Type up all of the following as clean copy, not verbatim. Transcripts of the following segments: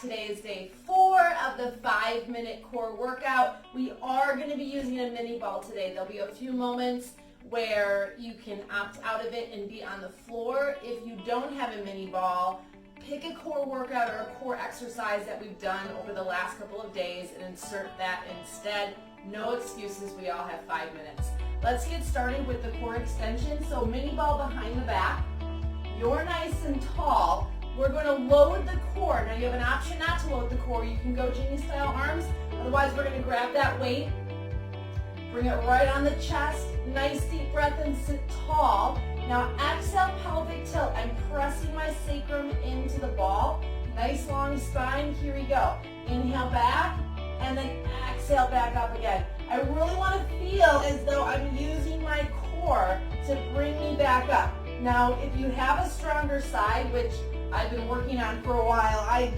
Today is day 4 of the 5-minute core workout. We are going to be using a mini ball today. There'll be a few moments where you can opt out of it and be on the floor. If you don't have a mini ball, pick a core workout or a core exercise that we've done over the last couple of days and insert that instead. No excuses, we all have 5 minutes. Let's get started with the core extension. So mini ball behind the back. You're nice and tall. We're going to load the core. Now you have an option not to load the core. You can go genie style arms. Otherwise we're going to grab that weight, bring it right on the chest. Nice deep breath and sit tall. Now exhale, pelvic tilt. I'm pressing my sacrum into the ball. Nice long spine. Here we go. Inhale back and then exhale back up again. I really want to feel as though I'm using my core to bring me back up. Now if you have a stronger side, which I've been working on for a while, I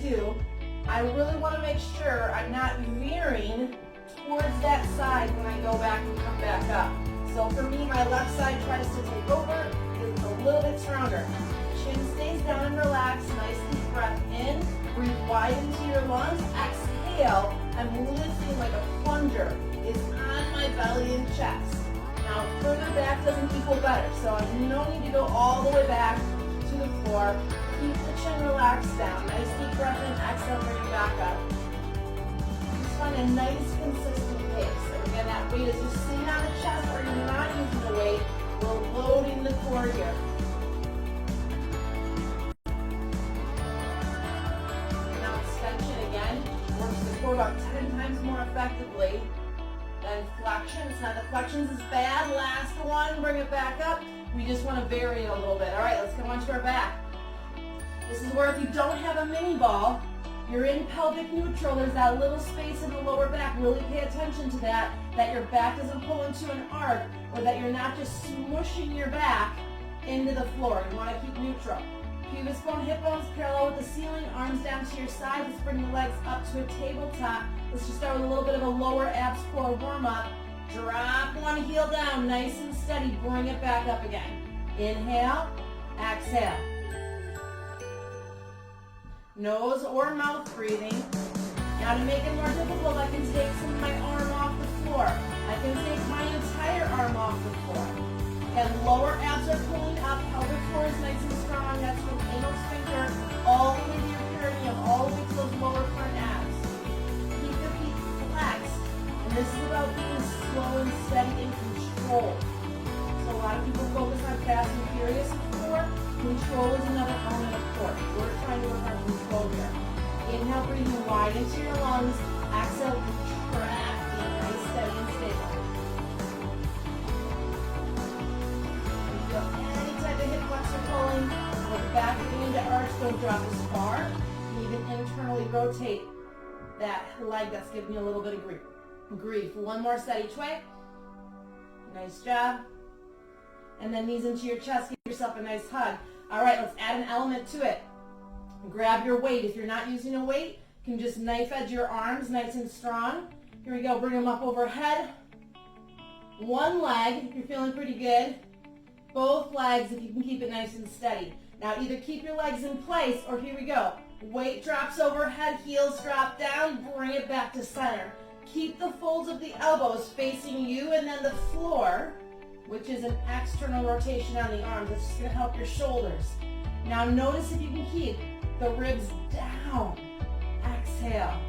really want to make sure I'm not veering towards that side when I go back and come back up. So for me, my left side tries to take over. It's a little bit stronger. Chin stays down and relax. Nice deep breath in. Breathe wide into your lungs. Exhale. I'm lifting like a plunger. It's on my belly and chest. Now further back doesn't equal better. So no need to go all the way back to the floor. Keep the chin relaxed down. Nice deep breath in. Exhale, bring it back up. Just find a nice consistent pace. And again, that weight is just sitting on the chest or you're not using the weight. We're loading the core here. Now extension again. Works the core about 10 times more effectively than flexions. Now the flexions is bad. Last one, bring it back up. We just want to vary it a little bit. All right, let's come onto our back. This is where if you don't have a mini ball, you're in pelvic neutral. There's that little space in the lower back. Really pay attention to that your back doesn't pull into an arc or that you're not just smushing your back into the floor. You want to keep neutral. Pelvis bone, hip bones parallel with the ceiling, arms down to your side. Let's bring the legs up to a tabletop. Let's just start with a little bit of a lower abs core warm up. Drop one heel down, nice and steady. Bring it back up again. Inhale, exhale. Nose or mouth breathing. Now to make it more difficult, I can take some of my arm off the floor. I can take my entire arm off the floor. And lower abs are pulling up, pelvic floor is nice and strong. That's from anal sphincter all the way to your perineum, all the way to those lower front abs. Keep the feet flexed. And this is about being slow and steady and controlled. So a lot of people focus on fast and furious core. Control is another element of core. We're trying to work on control here. Inhale, breathing wide into your lungs. Exhale, contracting, nice, steady, and stable. You feel any type of hip flexor pulling, look back beginning to arch, don't drop as far. You can even internally rotate that leg that's giving you a little bit of grief. One more set each way. Nice job. And then knees into your chest, give yourself a nice hug. All right, let's add an element to it. Grab your weight. If you're not using a weight, you can just knife edge your arms nice and strong. Here we go, bring them up overhead. One leg, if you're feeling pretty good. Both legs, if you can keep it nice and steady. Now either keep your legs in place, or here we go. Weight drops overhead, heels drop down, bring it back to center. Keep the folds of the elbows facing you and then the floor, which is an external rotation on the arms. That's just going to help your shoulders. Now notice if you can keep the ribs down. Exhale.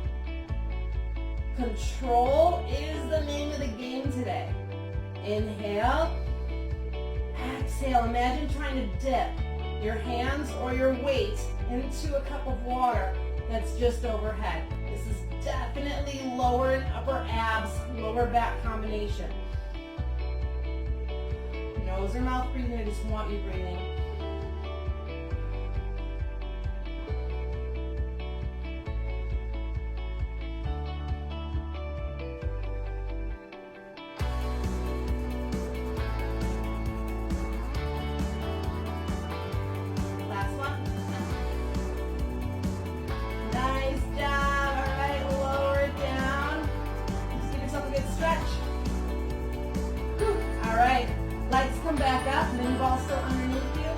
Control is the name of the game today. Inhale. Exhale. Imagine trying to dip your hands or your weight into a cup of water that's just overhead. This is definitely lower and upper abs, lower back combination. Nose or mouth breathing, I just want you breathing. Last one. Nice job. All right, lower it down. Just give yourself a good stretch. All right. Legs come back up, mini ball still underneath you.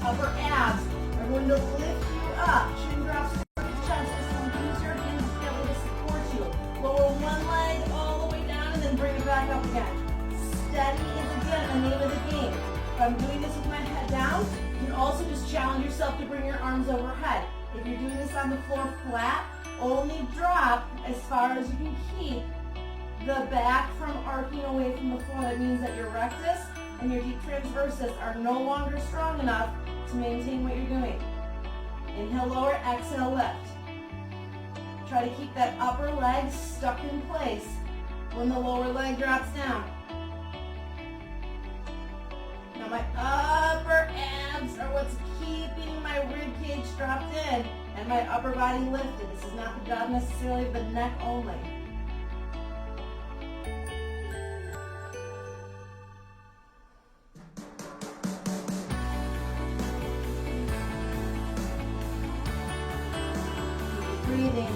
upper abs are going to lift you up. Chin drops towards the chest. So use your hands to be able to support you. Lower one leg all the way down and then bring it back up again. Steady is again the name of the game. If I'm doing this with my head down, you can also just challenge yourself to bring your arms overhead. If you're doing this on the floor flat, only drop as far as you can keep the back from arcing away from the floor. That means that your rectus and your deep transversus are no longer strong enough to maintain what you're doing. Inhale, lower, exhale, lift. Try to keep that upper leg stuck in place when the lower leg drops down. Now my upper abs are what's keeping my rib cage dropped in and my upper body lifted. This is not the job necessarily of the neck only. Breathing.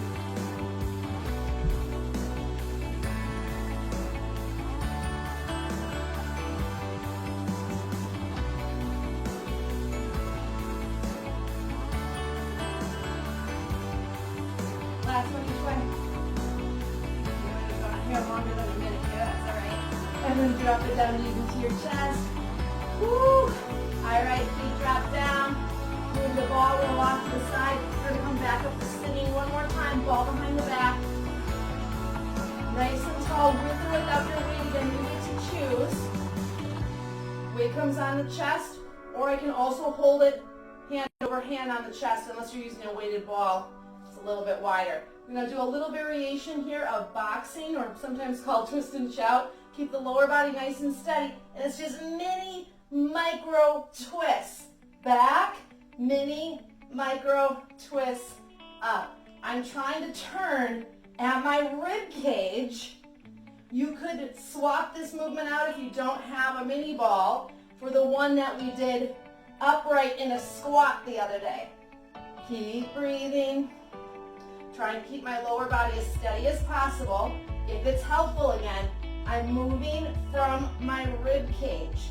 Last one each way. You're going to go on here longer than a minute here, that's alright. And then drop it down knees into your chest. Woo! Alright, feet drop down. Move the ball roll off to the side. We're going to come back up to sitting one more time. Ball behind the back. Nice and tall. With or without your weight again, you get to choose. Weight comes on the chest, or I can also hold it hand over hand on the chest unless you're using a weighted ball. It's a little bit wider. We're going to do a little variation here of boxing, or sometimes called twist and shout. Keep the lower body nice and steady. And it's just mini, micro twists. Back, mini, micro twists up. I'm trying to turn at my rib cage. You could swap this movement out if you don't have a mini ball for the one that we did upright in a squat the other day. Keep breathing. Try and keep my lower body as steady as possible. If it's helpful again, I'm moving from my rib cage,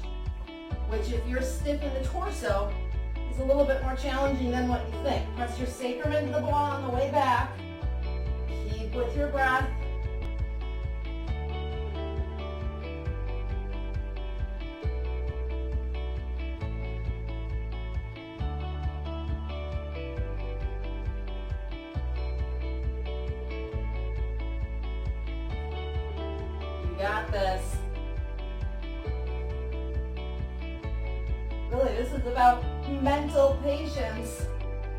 which if you're stiff in the torso, is a little bit more challenging than what you think. Press your sacrum into the ball on the way back. Keep with your breath. You got this. Really, this is about mental patience.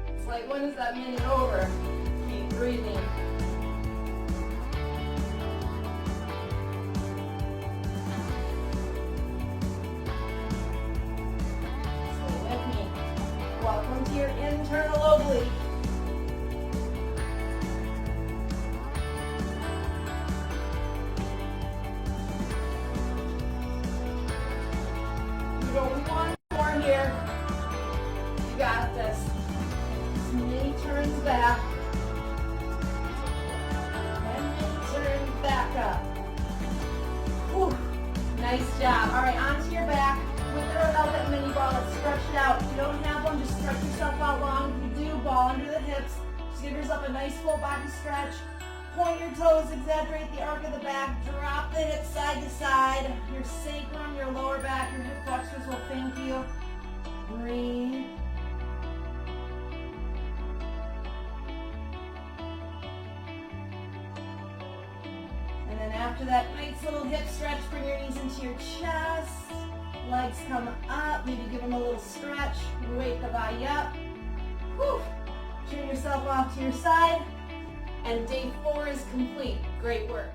It's like, when is that minute over? Keep breathing. Stay with me. Welcome to your internal oblique. You go one more here. You got this. Knee turns back. And knee turns back up. Whew. Nice job. All right, onto your back. With or without that mini ball, let's stretch it out. If you don't have one, just stretch yourself out long. If you do, ball under the hips. Just give yourself a nice full body stretch. Point your toes, exaggerate the arc of the back. Drop the hips side to side. Your sacrum, your lower back, your hip flexors will thank you. Breathe. And then after that nice little hip stretch, bring your knees into your chest. Legs come up. Maybe give them a little stretch. Wake the body up. Whew. Turn yourself off to your side. And day 4 is complete. Great work.